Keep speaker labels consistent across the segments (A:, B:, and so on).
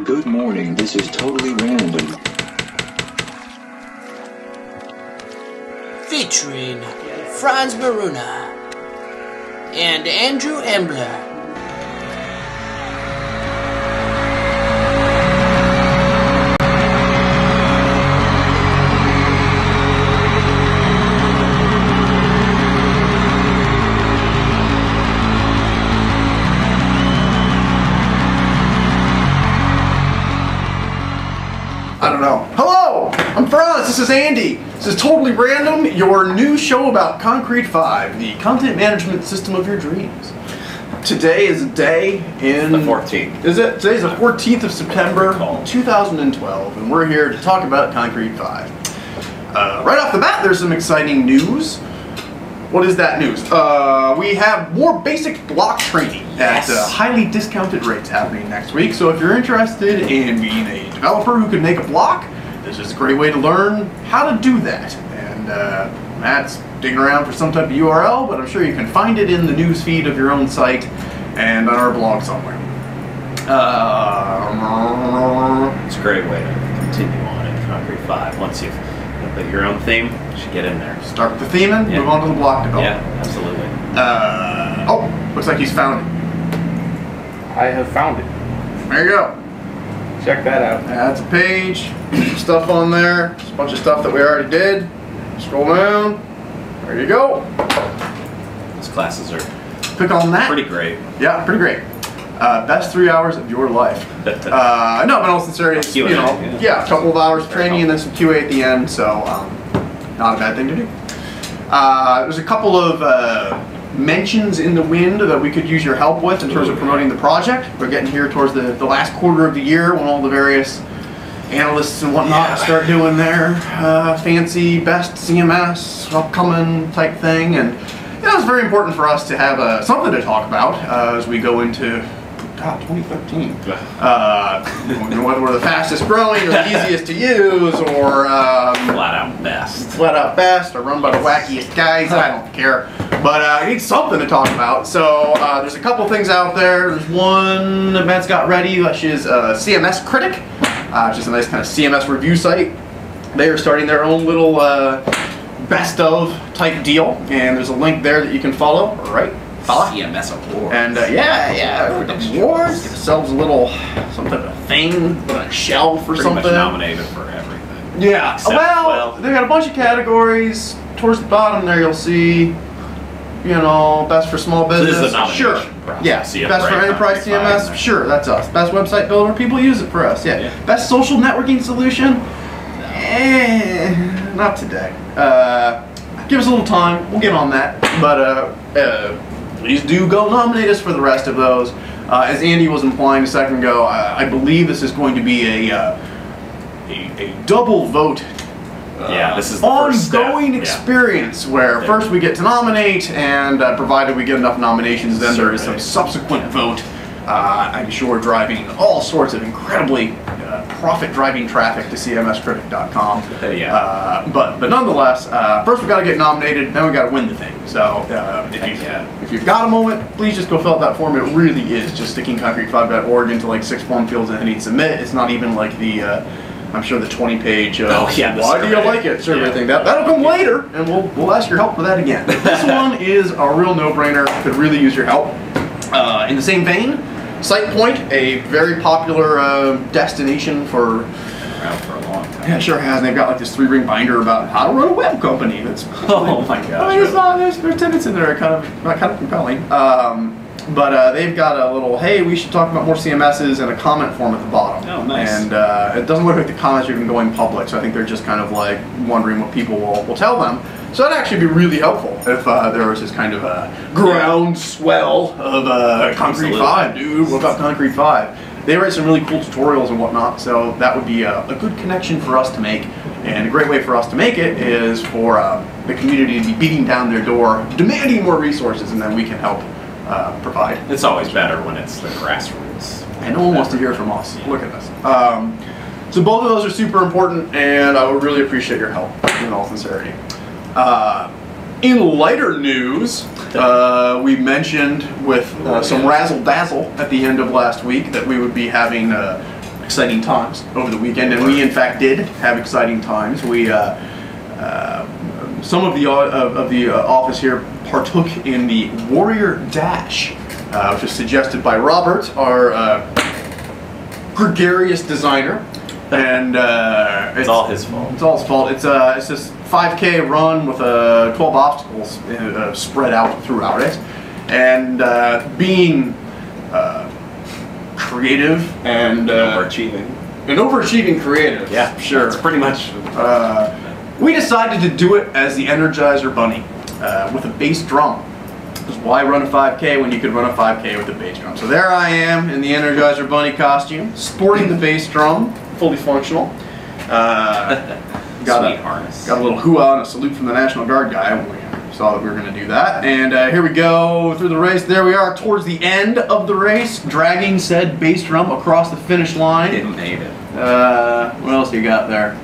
A: Good morning, this is totally random.
B: Featuring Franz Maruna and Andrew Embler.
C: I don't know. Hello! I'm Franz, this is Andy. This is Totally Random, your new show about concrete5, the content management system of your dreams. Today is a day in...
D: The 14th.
C: Is it? Today's the 14th of September, 2012, and we're here to talk about concrete5. Right off the bat, there's some exciting news. What is that news? We have more basic block training at highly discounted rates happening next week. So if you're interested in being a developer who can make a block, this is a great way to learn how to do that. And Matt's digging around for some type of URL, but I'm sure you can find it in the news feed of your own site and on our blog somewhere.
D: It's a great way to continue on in concrete5. Once you've put your own theme, you should get in there.
C: Start with the theming, move on to the block development.
D: Yeah, absolutely.
C: Oh, looks like he's found it.
E: I have found it.
C: There you go.
E: Check that out.
C: That's a page, stuff on there, just a bunch of stuff that we already did. Scroll down, there you go.
D: These classes are
C: Click on that.
D: pretty great.
C: Yeah, pretty great. Best 3 hours of your life. No, but in all sincerity, it's,
D: Q&A,
C: a couple of hours of training and then some QA at the end, so not a bad thing to do. There's a couple of mentions in the wind that we could use your help with in terms of promoting the project. We're getting here towards the last quarter of the year when all the various analysts and whatnot start doing their fancy best CMS upcoming type thing, and it's very important for us to have something to talk about as we go into 2013. Whether we're the fastest growing or the easiest to use or
D: Flat out best.
C: Or run by the wackiest guys. I don't care. But I need something to talk about. So there's a couple things out there. There's one that Matt's got ready, which is CMS Critic, which is a nice kind of CMS review site. They are starting their own little best of type deal, and there's a link there that you can follow. Right?
D: CMS Award.
C: And awards. Get yourselves a little some type of thing, a shelf or
D: Pretty
C: something.
D: much nominated for everything.
C: Yeah.
D: Except,
C: Well, they've got a bunch of categories. Towards the bottom there, you'll see, best for small business.
D: So this is a nomination
C: sure.
D: process.
C: Yeah. Best for enterprise CMS. Sure, that's us. Best website builder. People use it for us. Yeah. Best social networking solution. Not today. Give us a little time. We'll get on that. But please do go nominate us for the rest of those. As Andy was implying a second ago, I believe this is going to be a double vote.
D: This is the first step.
C: Ongoing experience where first we get to nominate, and provided we get enough nominations, then there is some subsequent vote. I'm sure driving all sorts of incredibly profit-driving traffic to cmscritic.com. But nonetheless, first we got to get nominated, then we got to win the thing. So if you've got a moment, please just go fill out that form. It really is just sticking concrete5.org into like 6 form fields and hitting submit. It's not even like the I'm sure the 20-page why do you like it survey thing. That'll come later, and we'll ask your help for that again. This one is a real no-brainer. Could really use your help. In the same vein, SitePoint, a very popular destination for
D: Around for a long time.
C: Yeah, it sure has. And they've got like this 3-ring binder about how to run a web company. That's
D: oh my gosh.
C: There's tenets in there kind of compelling. But they've got a little, hey, we should talk about more CMSs, and a comment form at the bottom.
D: Oh, nice.
C: And it doesn't look like the comments are even going public, so I think they're just kind of like wondering what people will tell them. So that'd actually be really helpful if there was this kind of groundswell of concrete5, dude. What about concrete5? They write some really cool tutorials and whatnot, so that would be a good connection for us to make. And a great way for us to make it is for the community to be beating down their door, demanding more resources, and then we can help provide.
D: It's always better when it's the grassroots.
C: And no one wants to hear from us. Look at this. So both of those are super important, and I would really appreciate your help, in all sincerity. In lighter news, we mentioned with some razzle-dazzle at the end of last week that we would be having exciting times over the weekend, and we in fact did have exciting times. We some of the office here partook in the Warrior Dash, which is suggested by Robert, our gregarious designer, and
D: it's all his fault.
C: It's all his fault. It's this 5K run with 12 obstacles spread out throughout it, and being creative and overachieving creative.
D: Yeah,
C: sure.
D: It's pretty much.
C: We decided to do it as the Energizer Bunny with a bass drum. Because why run a 5K when you could run a 5K with a bass drum? So there I am in the Energizer Bunny costume, sporting the bass drum, fully functional. Got a little hoo-ah and a salute from the National Guard guy. We saw that we were going to do that. And here we go through the race. There we are towards the end of the race, dragging said bass drum across the finish line.
D: Didn't hate it.
C: What else you got there?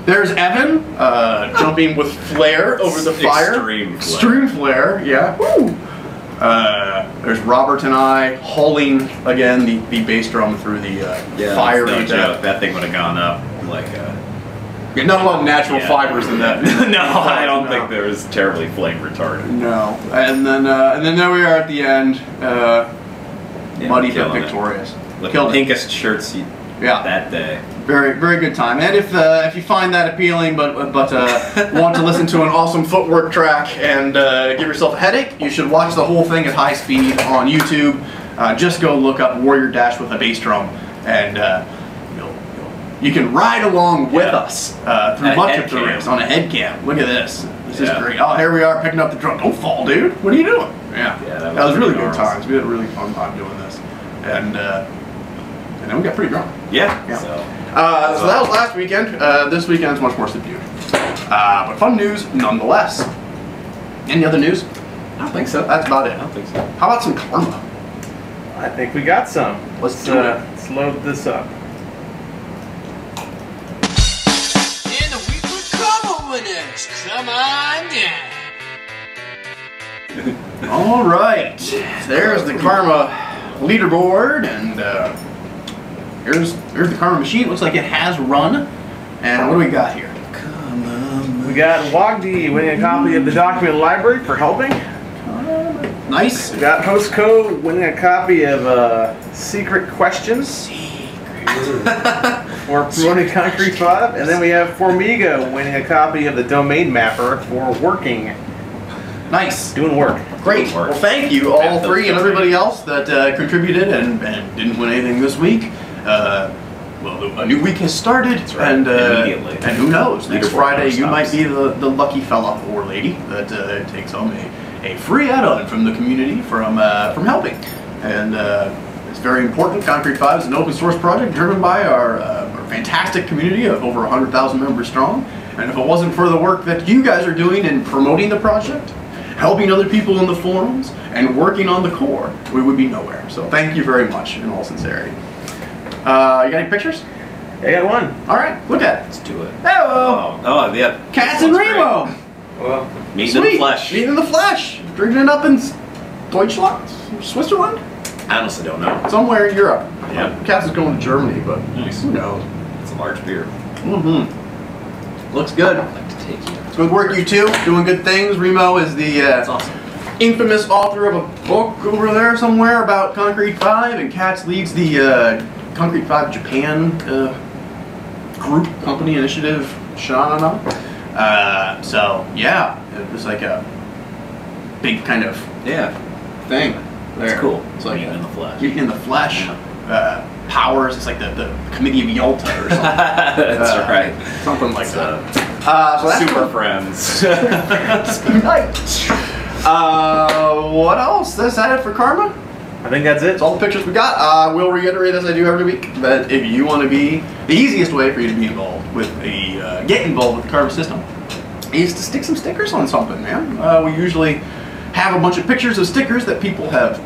C: There's Evan jumping with flair over the fire. Extreme flare, yeah. Woo. There's Robert and I hauling again the bass drum through the fire.
D: No joke. That thing would have gone up like
C: not a lot of natural fibers in that.
D: No, I don't think there was terribly flame retardant.
C: No, and then there we are at the end, muddy but victorious.
D: The pinkest shirts that day.
C: Very, very good time. And if you find that appealing, but want to listen to an awesome footwork track and give yourself a headache, you should watch the whole thing at high speed on YouTube. Just go look up Warrior Dash with a bass drum, and you can ride along with us through much of the race on a head cam. Look at this. This is great. Oh, here we are picking up the drum. Don't fall, dude. What are you doing? Yeah, that was really good times. We had a really fun time doing this, and then we got pretty drunk.
D: Yeah.
C: So that was last weekend. This weekend's much more subdued. But fun news nonetheless. Any other news?
D: I don't think so.
C: That's about it.
D: I don't think so.
C: How about some karma?
E: I think we got some. Let's load this up.
B: And the weekly karma winners, come on down.
C: All right. There's the karma leaderboard, and here's the karma machine. It looks like it has run. And what do we got here?
E: We got Wagdi winning a copy of the document library for helping.
C: Nice.
E: We got Host Code winning a copy of Secret Questions for promoting concrete5. And then we have Formiga winning a copy of the domain mapper for working.
C: Nice.
E: Doing work.
C: Great. Well, thank you, all three, and everybody else that contributed and didn't win anything this week. Well, a new week has started, and
D: immediately.
C: And who knows? Next Friday, you might be the lucky fella or lady that takes home a free add-on from the community from helping. And it's very important. Concrete5 is an open source project driven by our fantastic community of over 100,000 members strong. And if it wasn't for the work that you guys are doing in promoting the project, helping other people in the forums, and working on the core, we would be nowhere. So thank you very much, in all sincerity. You got any pictures?
E: I got one.
C: All right, look at it.
D: Let's do it.
C: Hello!
D: Oh, yeah.
C: Cats and Remo!
E: Well,
D: meeting in the flesh.
C: Meeting in the flesh. Drinking it up in Deutschland? Switzerland?
D: I honestly don't know.
C: Somewhere in Europe.
D: Yeah.
C: Cats is going to Germany, but
D: Nice.
C: who knows?
D: It's a large beer.
C: Mm-hmm. Looks good.
D: I'd like to take you.
C: Good work, you two. Doing good things. Remo is the
D: That's awesome.
C: infamous author of a book over there somewhere about Concrete5, and Katz leads the Concrete5 Japan group, company, initiative, shanana. So, yeah, it was like a big kind of thing.
D: That's cool.
C: It's like
D: meeting in the flesh.
C: Meeting in the flesh. Powers, it's like the Committee of Yalta or something.
D: That's right.
C: Something like that. So that's
D: Super
C: cool.
D: friends.
C: What else? Is that it for karma?
E: I think that's it.
C: That's all the pictures we got. I will reiterate, as I do every week, that if you want to be, the easiest way for you to be involved with the, get involved with the karma system is to stick some stickers on something, man. We usually have a bunch of pictures of stickers that people have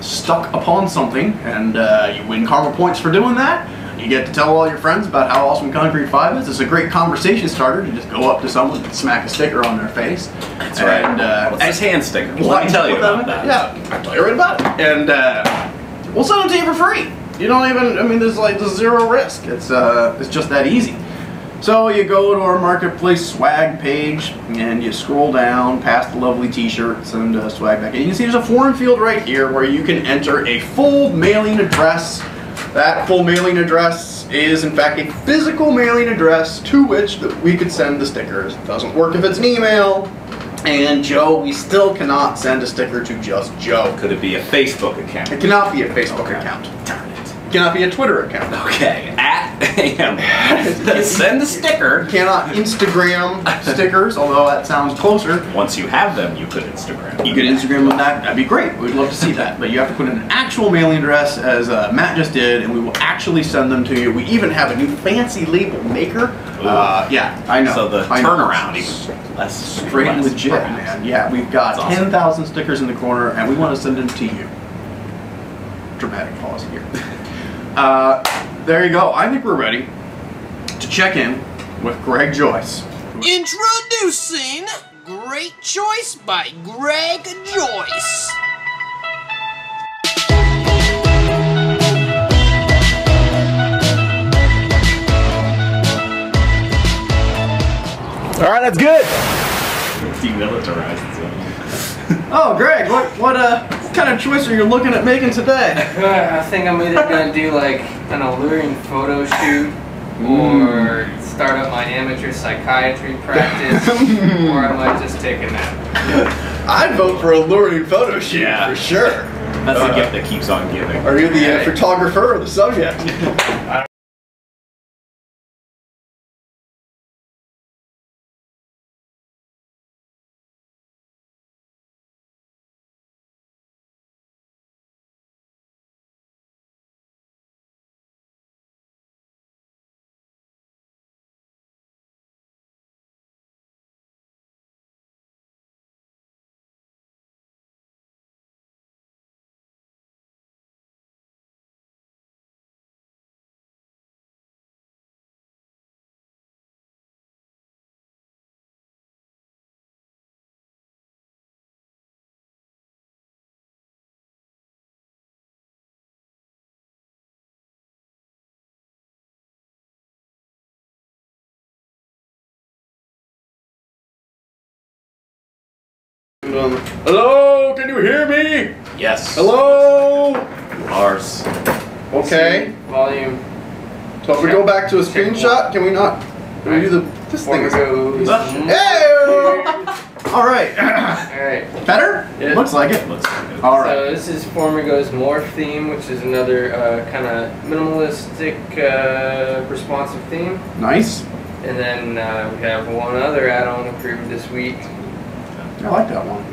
C: stuck upon something, and you win karma points for doing that. You get to tell all your friends about how awesome Concrete5 is. It's a great conversation starter to just go up to someone and smack a sticker on their face.
D: That's right.
C: And,
D: Nice hand sticker. Let me tell you about that.
C: Yeah, I'll tell you right about it. And we'll send them to you for free. You don't even, I mean, there's zero risk. It's just that easy. So you go to our marketplace swag page and you scroll down past the lovely t-shirts and swag back. And you can see there's a form field right here where you can enter a full mailing address. That full mailing address is in fact a physical mailing address to which we could send the stickers. It doesn't work if it's an email. And Joe, we still cannot send a sticker to just Joe.
D: Could it be a Facebook account?
C: It cannot be a Facebook account.
D: Darn it.
C: It cannot be a Twitter account.
D: Okay, send the sticker.
C: You cannot Instagram stickers, although that sounds closer.
D: Once you have them, you could Instagram.
C: You could Instagram them, that'd be great. We'd love to see that. But you have to put in an actual mailing address, as Matt just did, and we will actually send them to you. We even have a new fancy label maker. Yeah, I know.
D: So the turnaround even less
C: straight
D: less
C: legit,
D: perhaps.
C: man. Yeah, we've got
D: That's awesome.
C: 10,000 stickers in the corner, and we want to send them to you. Dramatic pause here. There you go. I think we're ready to check in with Greg Joyce.
B: Introducing Great Choice by Greg Joyce.
E: All right, that's good.
D: Demilitarized zone.
C: Oh, Greg, what kind of choice are you looking at making today?
F: I think I'm either gonna do like an alluring photo shoot, or start up my amateur psychiatry practice, or I might just take a nap.
C: I'd vote for alluring photo shoot
D: Yeah.
C: for sure.
D: That's the gift that keeps on giving.
C: Are you the photographer or the subject? Hello, can you hear me?
D: Yes.
C: Hello?
D: Lars.
C: Okay.
F: Volume.
C: So if we go back to a screenshot, can we not? Can we do this thing?
F: Goes.
C: Hey! All right.
F: Alright.
C: Better?
F: Yeah.
C: Looks like it.
D: Looks good.
C: All right.
F: So this is Formigo's Morph theme, which is another kind of minimalistic, responsive theme.
C: Nice.
F: And then we have one other add-on approved this week.
C: I like that one.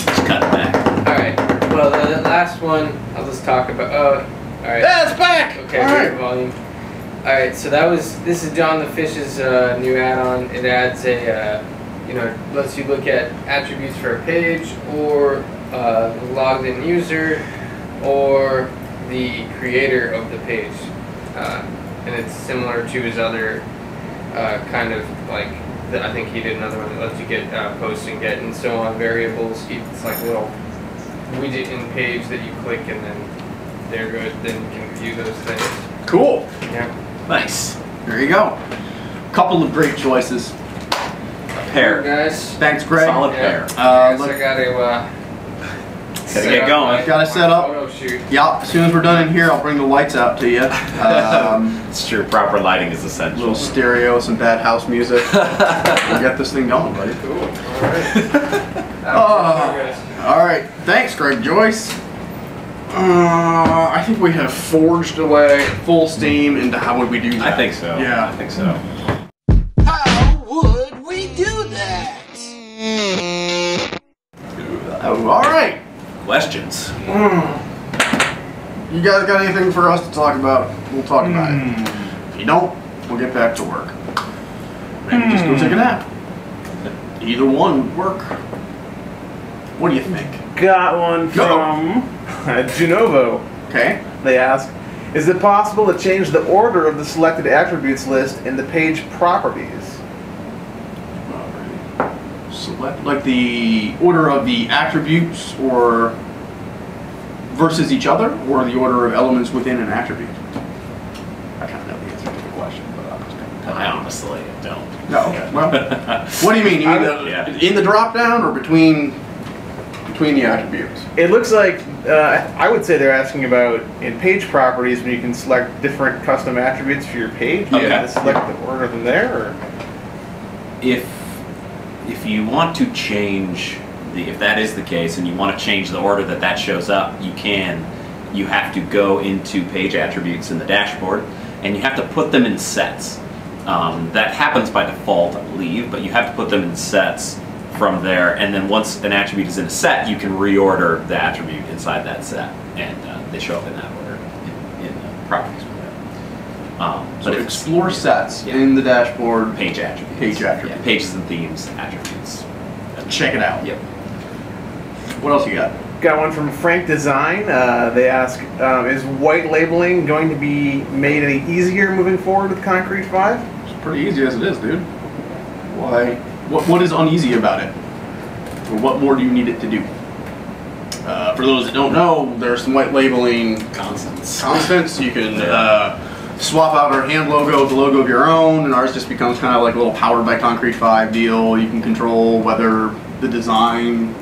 D: Just cut it back.
F: Alright, well the last one, I'll just talk about, alright.
C: Yeah, it's back!
F: Okay,
C: All
F: great
C: right.
F: volume. Alright, so this is John the Fish's new add-on. It adds a, lets you look at attributes for a page, or the logged in user, or the creator of the page. And it's similar to his other kind of like, I think he did another one that lets you get post and get and so on variables. It's like a little widget in page that you click and then they're good, then you can view those things.
C: Cool.
F: Yeah.
D: Nice.
C: There you go. Couple of great choices.
D: Pair.
F: Guys.
C: Thanks, Greg.
D: Solid
F: Yeah.
D: pair.
F: I
C: Look,
F: gotta
D: get going.
C: Gotta set up.
F: Photo shoot.
C: Yeah, as soon as we're done in here, I'll bring the lights out to you.
D: It's true. Proper lighting is essential.
C: Little stereo, some bad house music. We'll get this thing going, buddy.
F: Cool. Alright.
C: All right. Thanks, Greg Joyce. I think we have forged away full steam into how would we do that.
D: I think so.
C: Yeah.
D: I think so.
B: How would we do that?
C: Oh, all right.
D: Questions?
C: You guys got anything for us to talk about? We'll talk about it. If you don't, we'll get back to work. Maybe just go take a nap. Either one would work. What do you think?
E: Got one
C: Go.
E: from Genovo.
C: Okay.
E: They ask, Is it possible to change the order of the selected attributes list in the page properties?
C: Select, like the order of the attributes, or versus each other, or the order of elements within an attribute? I kind of know the answer to the question, but I'm just going to
D: I honestly don't.
C: No. Well, what do you mean? You mean in the drop down or between the attributes?
E: It looks like I would say they're asking about in page properties when you can select different custom attributes for your page. You have to select the order of them there, or
D: if you want to change if that is the case and you want to change the order that shows up, you can. You have to go into page attributes in the dashboard and you have to put them in sets. That happens by default, I believe, but you have to put them in sets from there, and then once an attribute is in a set, you can reorder the attribute inside that set, and they show up in that order in the properties window.
C: So explore sets in the dashboard.
D: Page attributes.
C: Page attributes.
D: Yeah, pages and themes attributes.
C: Check it out.
D: Yep.
C: What else you got?
E: got one from Frank Design. They ask, is white labeling going to be made any easier moving forward with concrete5?
C: It's pretty easy as it is, dude. Why? What is uneasy about it? Or what more do you need it to do? For those that don't know, there's some white labeling constants. You can swap out our hand logo with the logo of your own, and ours just becomes kind of like a little powered by concrete5 deal. You can control whether the design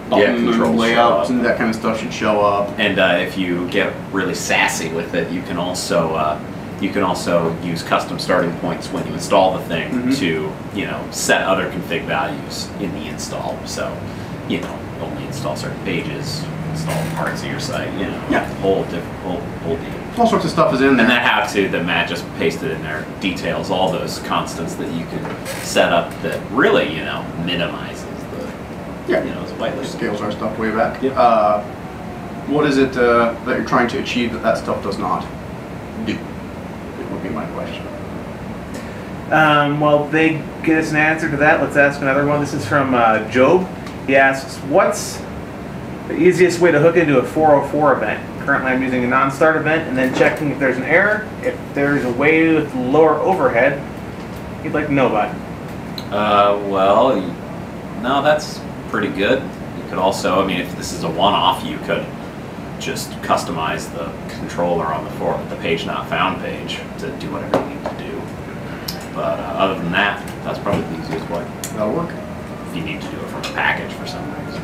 C: button and layouts and that kind of stuff should show up. And
D: if you get really sassy with it, you can also use custom starting points when you install the thing to, set other config values in the install. So, only install certain pages, install parts of your site, whole deal.
C: All sorts of stuff is in there.
D: And that Matt just pasted in there details all those constants that you can set up that really, minimizes the, it's white label.
C: Scales our stuff way back.
D: Yep.
C: What is it that you're trying to achieve that stuff does not do? It would be my question.
E: Well, they get us an answer to that. Let's ask another one. This is from Job. He asks, what's the easiest way to hook into a 404 event? Currently I'm using a non-start event and then checking if there's an error. If there's a way with lower overhead, he'd like to know about it.
D: Well, no, that's pretty good. You could also, if this is a one-off, you could just customize the controller on the page not found page to do whatever you need to do. But other than that, that's probably the easiest way.
C: That'll work.
D: If you need to do it from a package for some reason.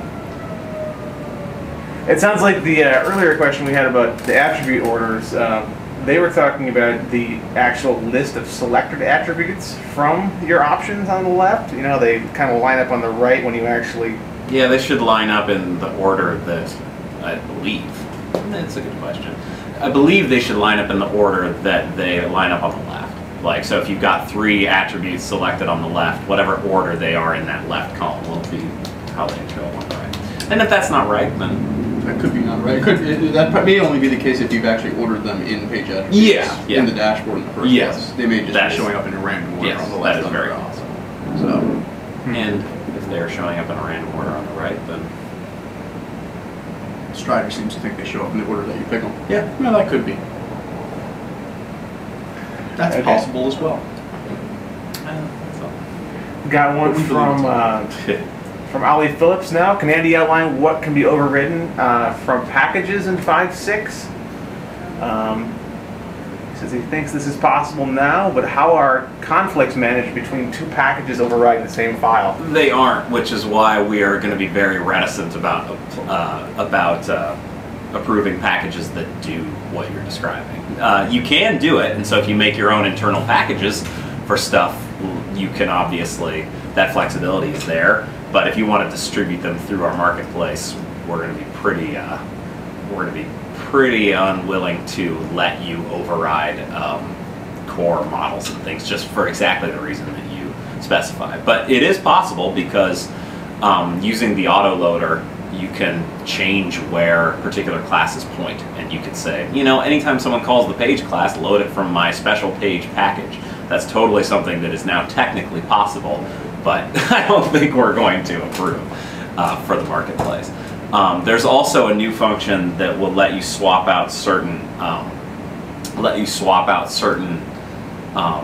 E: It sounds like the earlier question we had about the attribute orders, they were talking about the actual list of selected attributes from your options on the left. They kind of line up on the right when you actually...
D: Yeah, they should line up in the order that, I believe. That's a good question. I believe they should line up in the order that they line up on the left. Like, so if you've got 3 attributes selected on the left, whatever order they are in that left column will be how they show up on the right. And if that's not right, then...
C: That could be not right. That may only be the case if you've actually ordered them in page attributes in the dashboard in the first place. They may just be showing up in a random order on the left.
D: That is very awesome.
C: So,
D: and if they're showing up in a random order on the right, then
C: Strider seems to think they show up in the order that you pick them. Yeah, well, that could be. That's possible as well.
E: Got one from Ali Phillips now. Can Andy outline what can be overridden from packages in 5.6? He says he thinks this is possible now, but how are conflicts managed between 2 packages overriding the same file?
D: They aren't, which is why we are going to be very reticent about approving packages that do what you're describing. You can do it, and so if you make your own internal packages for stuff, you can obviously, that flexibility is there. But if you want to distribute them through our marketplace, we're going to be pretty unwilling to let you override core models and things just for exactly the reason that you specify. But it is possible because using the autoloader, you can change where particular classes point, and you could say, anytime someone calls the page class, load it from my special page package. That's totally something that is now technically possible, but I don't think we're going to approve for the marketplace. There's also a new function that will let you swap out certain let you swap out certain, I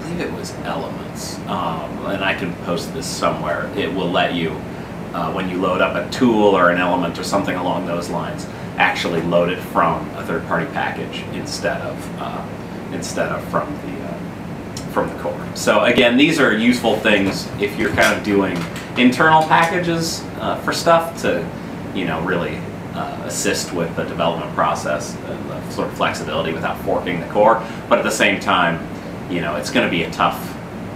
D: believe it was elements, and I can post this somewhere. It will let you, when you load up a tool or an element or something along those lines, actually load it from a third-party package instead of from the core. So again, these are useful things if you're kind of doing internal packages for stuff to, really assist with the development process and the sort of flexibility without forking the core. But at the same time, it's going to be a tough.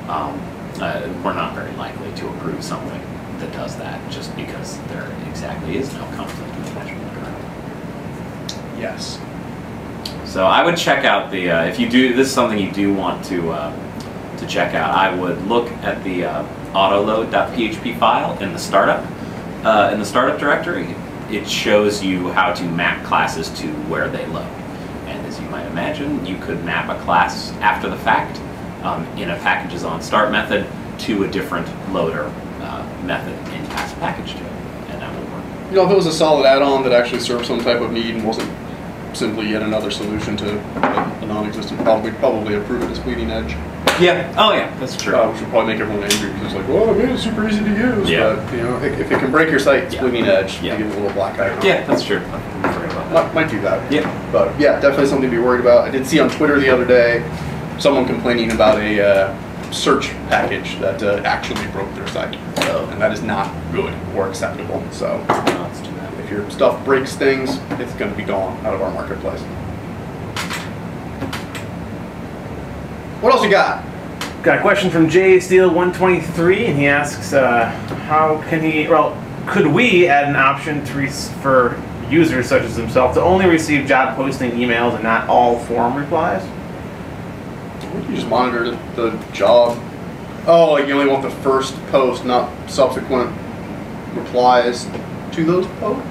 D: We're not very likely to approve something that does that, just because there exactly is no conflict of management around.
C: Yes.
D: So I would check out the if you do this is something you do want to check out. I would look at the autoload.php file in the startup directory. It shows you how to map classes to where they load. And as you might imagine, you could map a class after the fact in a packages on start method to a different loader method in pass package to it, and that will work.
C: If it was a solid add-on that actually served some type of need and wasn't simply yet another solution to a non-existent problem, we'd probably approve it as bleeding edge.
D: Yeah. Oh yeah, that's true.
C: Which would probably make everyone angry because it's like, well, I mean, it's super easy to use.
D: Yeah.
C: But if it can break your site, it's bleeding edge.
D: Yeah.
C: You give it a little black icon.
D: Yeah, that's true.
C: Might do that.
D: Yeah.
C: But yeah, definitely something to be worried about. I did see on Twitter the other day someone complaining about a search package that actually broke their site. And that is not good or acceptable. So if your stuff breaks things, it's going to be gone out of our marketplace. What else you got?
E: Got a question from Jay Steele 123, and he asks, could we add an option for users such as himself to only receive job posting emails and not all forum replies?
C: You just monitor the job. Oh, like you only want the first post, not subsequent replies to those posts?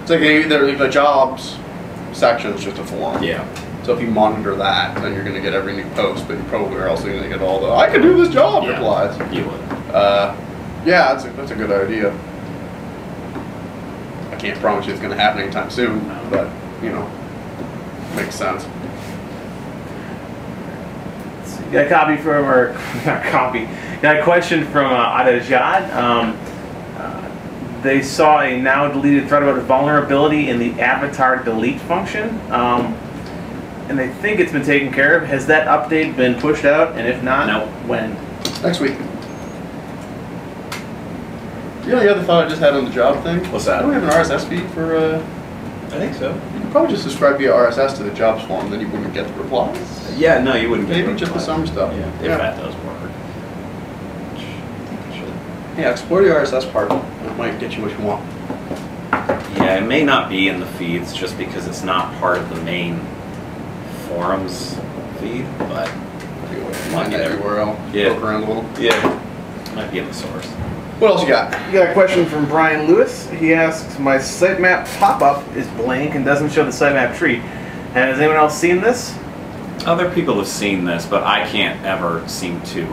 C: It's like the jobs section is just a forum.
D: Yeah.
C: So if you monitor that, then you're going to get every new post, but you probably are also going to get all the "I can do this job" replies.
D: You would.
C: Yeah, that's a good idea. I can't promise you it's going to happen anytime soon, but makes sense.
E: Got a copy from, or not copy, got a question from Adajad. They saw a now deleted thread about a vulnerability in the avatar delete function. And they think it's been taken care of. Has that update been pushed out? And if not,
D: no.
E: When?
C: Next week. The other thought I just had on the job thing.
D: What's that?
C: Do we have an RSS feed for?
D: I think so.
C: You could probably just subscribe via RSS to the jobs form, then you wouldn't get the replies.
D: Yeah, no, you wouldn't get
C: Maybe just the summer stuff.
D: Yeah, if that does work. Which I think it should.
C: Yeah, explore the RSS part. It might get you what you want.
D: Yeah, it may not be in the feeds just because it's not part of the main forums feed, but
C: Find it everywhere else.
D: Yeah.
C: Poke around a little.
D: yeah, might be in the source.
C: What else you got?
E: You got a question from Brian Lewis. He asks, my sitemap pop-up is blank and doesn't show the sitemap tree. Has anyone else seen this?
D: Other people have seen this, but I can't ever seem to,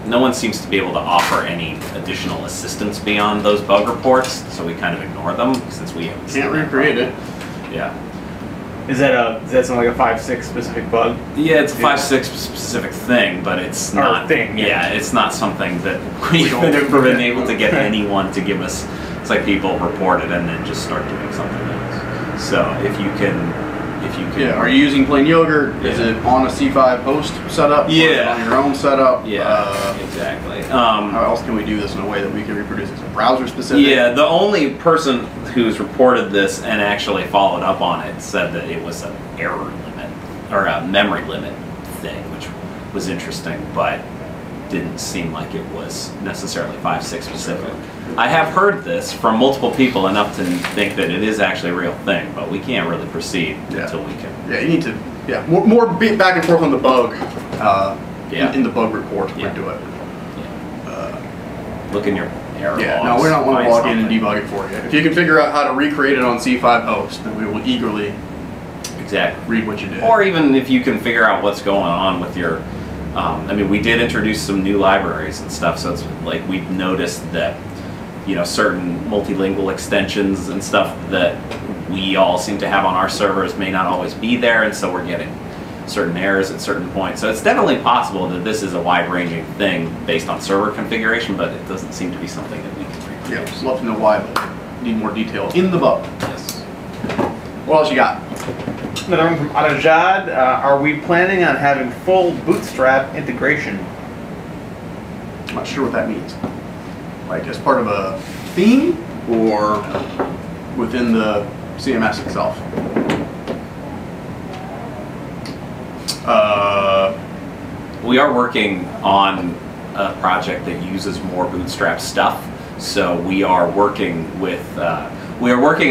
D: no one seems to be able to offer any additional assistance beyond those bug reports, so we kind of ignore them since we haven't seen
C: Can't
D: that
C: recreate it.
D: problem. Yeah.
E: Is that something like a 5.6 specific bug?
D: Yeah, it's a 5.6 specific thing, but it's not.
E: Thing, yeah.
D: It's not something that we've never been able to get anyone to give us. It's like people report it and then just start doing something else. So if you can.
C: Yeah. Are you using plain yogurt?
D: Yeah.
C: Is it on a C5 host setup?
D: Yeah.
C: Or is it on your own setup?
D: Yeah. Exactly.
C: How else can we do this in a way that we can reproduce it? Is it browser specific?
D: Yeah, the only person who's reported this and actually followed up on it said that it was an error limit or a memory limit thing, which was interesting, but didn't seem like it was necessarily 5.6 specific. I have heard this from multiple people enough to think that it is actually a real thing, but we can't really proceed until we can.
C: Yeah, you need to. Yeah, more back and forth on the bug. In the bug report
D: Yeah.
C: do it.
D: Look in your error
C: Yeah,
D: logs,
C: no, we don't want to
D: find
C: log in and
D: something.
C: debug it for you. If you can figure out how to recreate it on C5 host, then we will eagerly read what you did.
D: Or even if you can figure out what's going on with your, I mean, we did introduce some new libraries and stuff, so it's like we've noticed that certain multilingual extensions and stuff that we all seem to have on our servers may not always be there, and so we're getting certain errors at certain points. So it's definitely possible that this is a wide-ranging thing based on server configuration, but it doesn't seem to be something that we can reproduce.
C: Yeah, just love to know why, but need more detail in the bug.
D: Yes.
C: What else you got?
E: Another one from Adajad. Are we planning on having full Bootstrap integration?
C: I'm not sure what that means. Like as part of a theme or within the CMS itself?
D: We are working on a project that uses more Bootstrap stuff, so we are working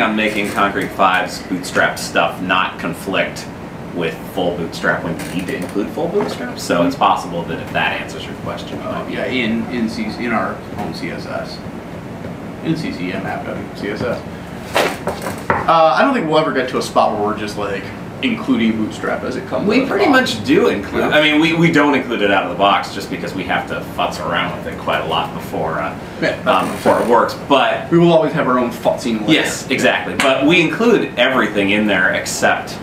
D: on making Concrete5's Bootstrap stuff not conflict with full Bootstrap when you need to include full Bootstrap. So it's possible that if that answers your question,
C: Yeah, in our own CSS, in CCM app CSS. I don't think we'll ever get to a spot where we're just like including Bootstrap as it comes.
D: We pretty much do include. I mean, we don't include it out of the box just because we have to futz around with it quite a lot before it works. But
C: we will always have our own futzing layer.
D: yes, exactly. But we include everything in there except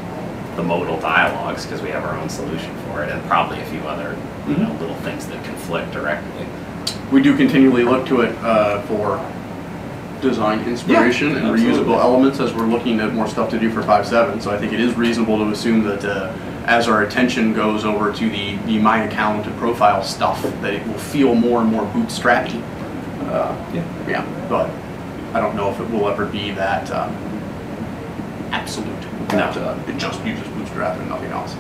D: the modal dialogues because we have our own solution for it, and probably a few other little things that conflict directly.
C: We do continually look to it for design inspiration and
D: absolutely.
C: reusable elements as we're looking at more stuff to do for 5.7. So I think it is reasonable to assume that as our attention goes over to the my account and profile stuff, that it will feel more and more bootstrappy. Yeah, but I don't know if it will ever be that absolute. That it just uses Bootstrap and nothing else.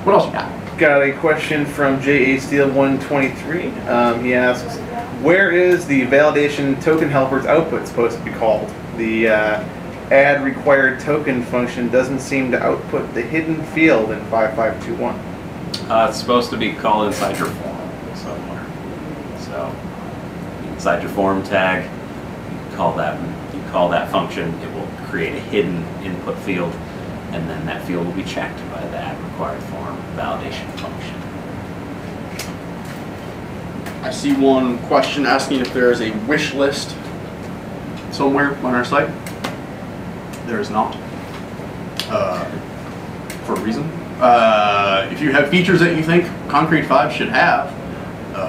C: What else you got?
E: Got a question from J.A. Steele 123. He asks, where is the validation token helper's output supposed to be called? The add required token function doesn't seem to output the hidden field in 5521.
D: It's supposed to be called inside your form somewhere. So inside your form tag, you call that function. It will create a hidden input field, and then that field will be checked by the add required form validation function.
C: I see one question asking if there is a wish list somewhere on our site. There is not, for a reason. If you have features that you think Concrete5 should have,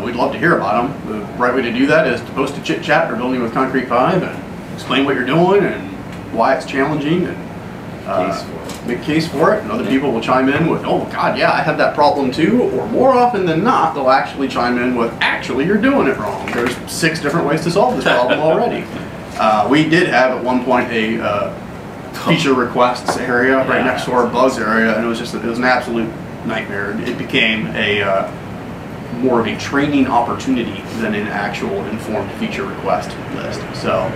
C: we'd love to hear about them. The right way to do that is to post a chit chat for building with Concrete5 and explain what you're doing and why it's challenging and make a case for it, and other people will chime in with, oh god, yeah, I had that problem too, or more often than not, they'll actually chime in with, actually, you're doing it wrong. There's 6 different ways to solve this problem already. We did have at one point a feature requests area right next to our bugs area, and it was an absolute nightmare. It became a more of a training opportunity than an actual informed feature request list. So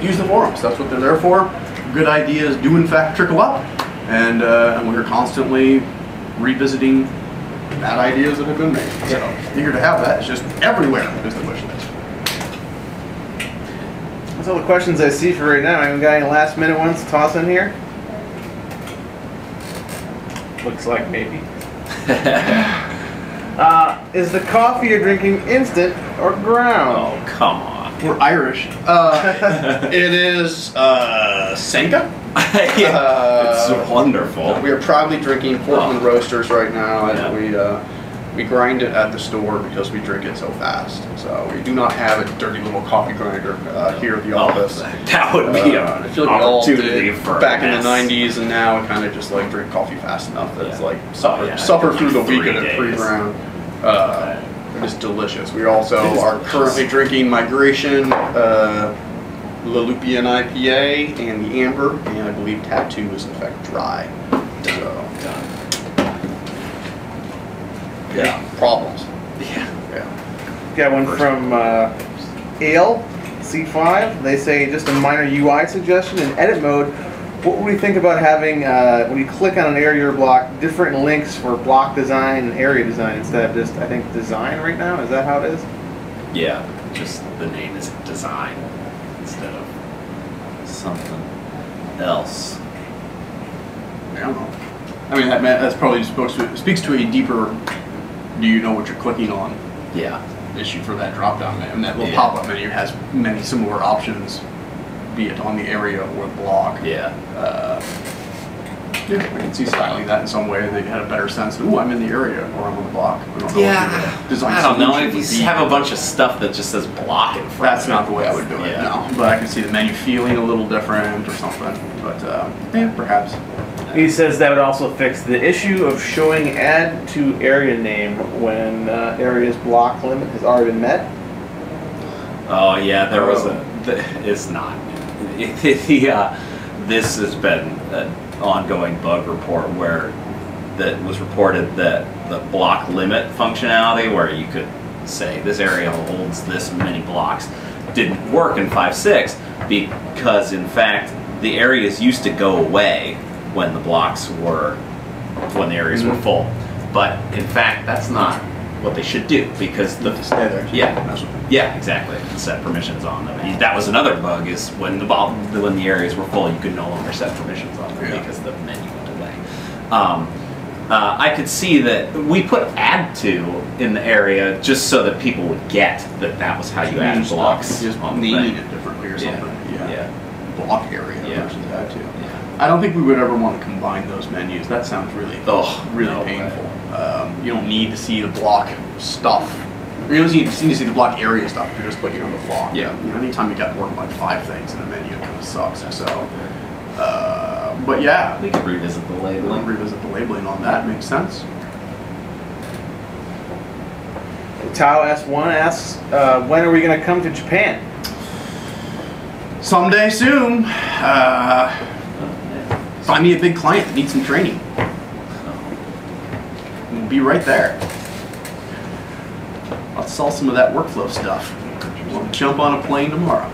C: use the forums, that's what they're there for. Good ideas do in fact trickle up, and we're constantly revisiting bad ideas that have been made. So eager to have that. It's just everywhere is the wish list.
E: That's all the questions I see for right now. Anyone got any last minute ones to toss in here? Looks like maybe. Is the coffee you're drinking instant or ground?
D: Oh, come on.
C: We're Irish. It is Senka.
D: It's wonderful.
C: We are proudly drinking Portland Roasters right now, and we grind it at the store because we drink it so fast. So we do not have a dirty little coffee grinder here at the office.
D: That would be
C: I feel like we all
D: opportunity
C: did
D: for
C: back in the 90s, and now we kind of just like drink coffee fast enough that it's like suffer through the week at a pre-ground. It is delicious. We also are currently drinking Migration, Lalupian IPA, and the Amber, and I believe Tattoo is in fact dry. So, yeah, problems.
D: Yeah.
E: Got one from Ale C5. They say just a minor UI suggestion in edit mode. What would we think about having, when you click on an area block, different links for block design and area design instead of just, I think, design right now? Is that how it is?
D: Yeah, just the name is design instead of something else.
C: I don't know. I mean, that's probably speaks to a deeper, do you know what you're clicking on?
D: Yeah.
C: issue for that drop-down menu. And that little
D: Yeah.
C: pop-up menu has many similar options, be it on the area or the block.
D: Yeah.
C: Yeah, I can see styling that in some way that you had a better sense of, ooh, I'm in the area or I'm on the block. I don't know
D: Yeah.
C: what the design
D: I don't know.
C: solution
D: If
C: would
D: you
C: be.
D: have a bunch of stuff that just says block in front.
C: That's not the way I would do it,
D: Yeah.
C: no. But I can see the menu feeling a little different or something. But yeah, perhaps.
E: He says that would also fix the issue of showing add to area name when area's block limit has already been met.
D: Oh yeah, there was it's not. This has been an ongoing bug report where that was reported that the block limit functionality, where you could say this area holds this many blocks, didn't work in 5.6 because in fact the areas used to go away when the blocks were when the areas were full. But in fact, that's not what they should do because the
C: Stay there.
D: yeah, exactly. Set permissions on them. That was another bug is when the areas were full, you could no longer set permissions on them because the menu went away. I could see that we put add to in the area just so that people would get that that was how you add blocks.
C: Just
D: on the
C: naming
D: thing.
C: it differently or something.
D: Yeah.
C: Block area
D: Yeah.
C: versus add to.
D: Yeah.
C: I don't think we would ever want to combine those menus. That sounds really, really
D: no
C: painful. You don't need to see the block stuff. You don't need to see the block area stuff. You're just clicking on the block.
D: Yeah.
C: You know, anytime you got more than like 5 things in a menu, it kind of sucks. So, but yeah,
D: We could revisit the
C: we'll
D: labeling.
C: revisit the labeling on that. Makes sense.
E: Tao S1 asks, when are we going to come to Japan?
C: Someday soon. Find me a big client that needs some training. We'll be right there. Let's sell some of that workflow stuff. We'll jump on a plane tomorrow.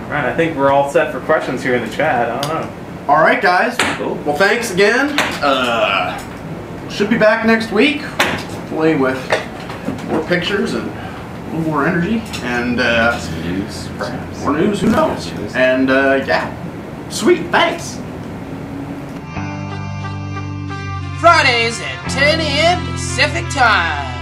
E: All right, I think we're all set for questions here in the chat. I don't know.
C: All right, guys.
D: Cool.
C: Well, thanks again. Should be back next week, hopefully with more pictures and a little more energy and
D: Some news, perhaps.
C: more news. Who knows? And yeah, sweet. Thanks.
B: Fridays at 10 a.m. Pacific Time.